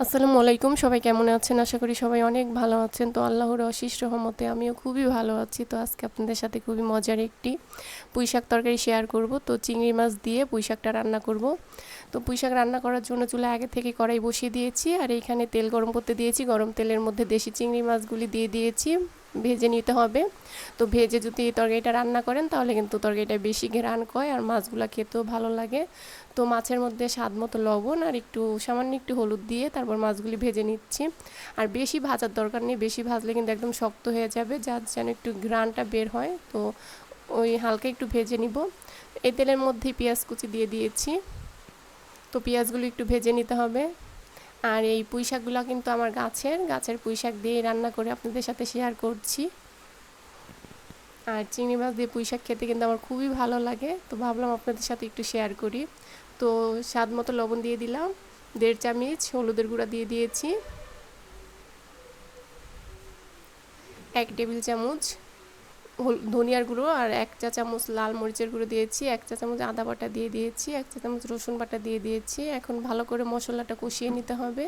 আসসালামু আলাইকুম, সবাই কেমন আছেন? আশা করি সবাই অনেক ভালো আছেন। তো আল্লাহর অশেষ রহমতে আমিও খুবই ভালো আছি। তো আজকে আপনাদের সাথে খুবই মজার একটি পুঁইশাক তরকারি শেয়ার করব। তো চিংড়ি মাছ দিয়ে পুঁইশাকটা রান্না করব। তো পুঁইশাক রান্না করার জন্য চুলায় আগে থেকে কড়াই বসিয়ে দিয়েছি, আর এইখানে তেল গরম করতে দিয়েছি। গরম তেলের মধ্যে দেশি চিংড়ি মাছগুলি দিয়ে দিয়েছি, ভেজে নিতে হবে। তো ভেজে যদি তরকারিটা রান্না করেন তাহলে কিন্তু তরকারিটা বেশি ঘ্রাণ কয় আর মাছগুলো খেতেও ভালো লাগে। তো মাছের মধ্যে স্বাদ মতো লবণ আর একটু সামান্য একটু হলুদ দিয়ে তারপর মাছগুলি ভেজে নিচ্ছি। আর বেশি ভাজার দরকার নেই, বেশি ভাজলে কিন্তু একদম শক্ত হয়ে যাবে, যার যেন একটু ঘ্রাণটা বের হয়। তো ওই হালকা একটু ভেজে নিব। এই তেলের মধ্যেই পেঁয়াজ কুচি দিয়ে দিয়েছি। তো পেঁয়াজগুলো একটু ভেজে নিতে হবে। আর এই পুঁইশাকগুলো কিন্তু আমার গাছের পুঁইশাক দিয়ে রান্না করে আপনাদের সাথে শেয়ার করছি। আর চিংড়ি মাছ দিয়ে পুঁইশাক খেতে কিন্তু আমার খুবই ভালো লাগে, তো ভাবলাম আপনাদের সাথে একটু শেয়ার করি। তো স্বাদ মতো লবণ দিয়ে দিলাম, 1.5 চামচ হলুদের গুঁড়া দিয়ে দিয়েছি, 1 টেবিল চামচ ধনিয়ার গুঁড়ো আর 1 চা চামচ লাল মরিচের গুঁড়ো দিয়েছি, 1 চা চামচ আদা বাটা দিয়ে দিয়েছি, 1 চা চামচ রসুন বাটা দিয়ে দিয়েছি। এখন ভালো করে মশলাটা কষিয়ে নিতে হবে।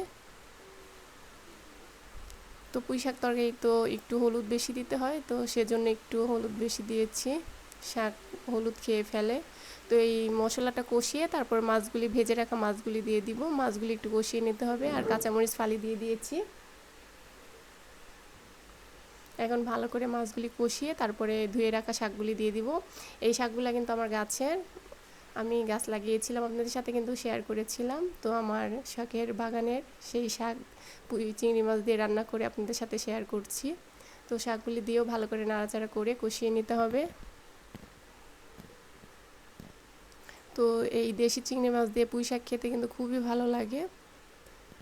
তো পুঁইশাক তরকারি তো একটু হলুদ বেশি দিতে হয়, তো সেজন্য একটু হলুদ বেশি দিয়েছি, শাক হলুদ খেয়ে ফেলে। তো এই মশলাটা কষিয়ে তারপর মাছগুলি, ভেজে রাখা মাছগুলি দিয়ে দিব। মাছগুলি একটু কষিয়ে নিতে হবে, আর কাঁচামরিচ ফালি দিয়ে দিয়েছি। এখন ভালো করে মাছগুলি কষিয়ে তারপরে ধুয়ে রাখা শাকগুলি দিয়ে দিব। এই শাকগুলো কিন্তু আমার গাছের, আমি গাছ লাগিয়েছিলাম, আপনাদের সাথে কিন্তু শেয়ার করেছিলাম। তো আমার শাকের বাগানের সেই শাক চিংড়ি মাছ দিয়ে রান্না করে আপনাদের সাথে শেয়ার করছি। তো শাকগুলি দিয়েও ভালো করে নাড়াচাড়া করে কষিয়ে নিতে হবে। তো এই দেশি চিংড়ি মাছ দিয়ে পুঁই শাক খেতে কিন্তু খুবই ভালো লাগে।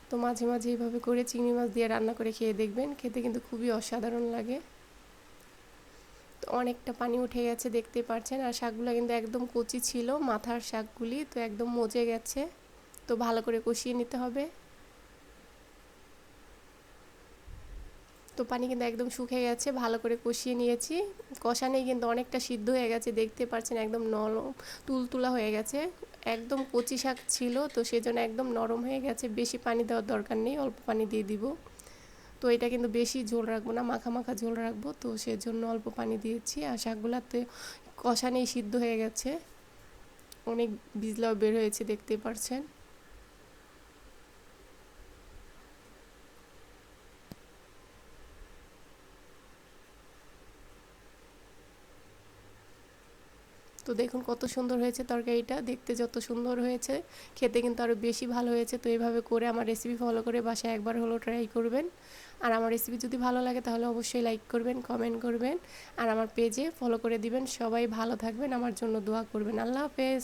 তো মাঝে মাঝে এইভাবে করে চিংড়ি মাছ দিয়ে রান্না করে খেয়ে দেখবেন, খেতে কিন্তু খুবই অসাধারণ লাগে। তো অনেকটা পানি উঠে গেছে দেখতে পাচ্ছেন, আর শাকগুলো কিন্তু একদম কচি ছিল, মাথার শাকগুলি তো একদম মজে গেছে। তো ভালো করে কষিয়ে নিতে হবে। তো পানি কিন্তু একদম শুকিয়ে গেছে, ভালো করে কষিয়ে নিয়েছি। কষানেই কিন্তু অনেকটা সিদ্ধ হয়ে গেছে, দেখতে পাচ্ছেন একদম নরম তুলতুলা হয়ে গেছে। একদম কচি শাক ছিল, তো সেজন্য একদম নরম হয়ে গেছে। বেশি পানি দেওয়ার দরকার নেই, অল্প পানি দিয়ে দিব। তো এটা কিন্তু বেশি ঝোল রাখবো না, মাখা মাখা ঝোল রাখবো, তো সেজন্য অল্প পানি দিয়েছি। আর শাকগুলাতে কষানেই সিদ্ধ হয়ে গেছে, অনেক বিজলাও বের হয়েছে দেখতেই পাচ্ছেন। তো দেখুন কত সুন্দর হয়েছে তরকারিটা, দেখতে যত সুন্দর হয়েছে খেতে কিন্তু আরও বেশি ভালো হয়েছে। তো এইভাবে করে আমার রেসিপি ফলো করে বাসায় একবার হলো ট্রাই করবেন। আর আমার রেসিপি যদি ভালো লাগে তাহলে অবশ্যই লাইক করবেন, কমেন্ট করবেন, আর আমার পেজে ফলো করে দিবেন। সবাই ভালো থাকবেন, আমার জন্য দোয়া করবেন। আল্লাহ হাফেজ।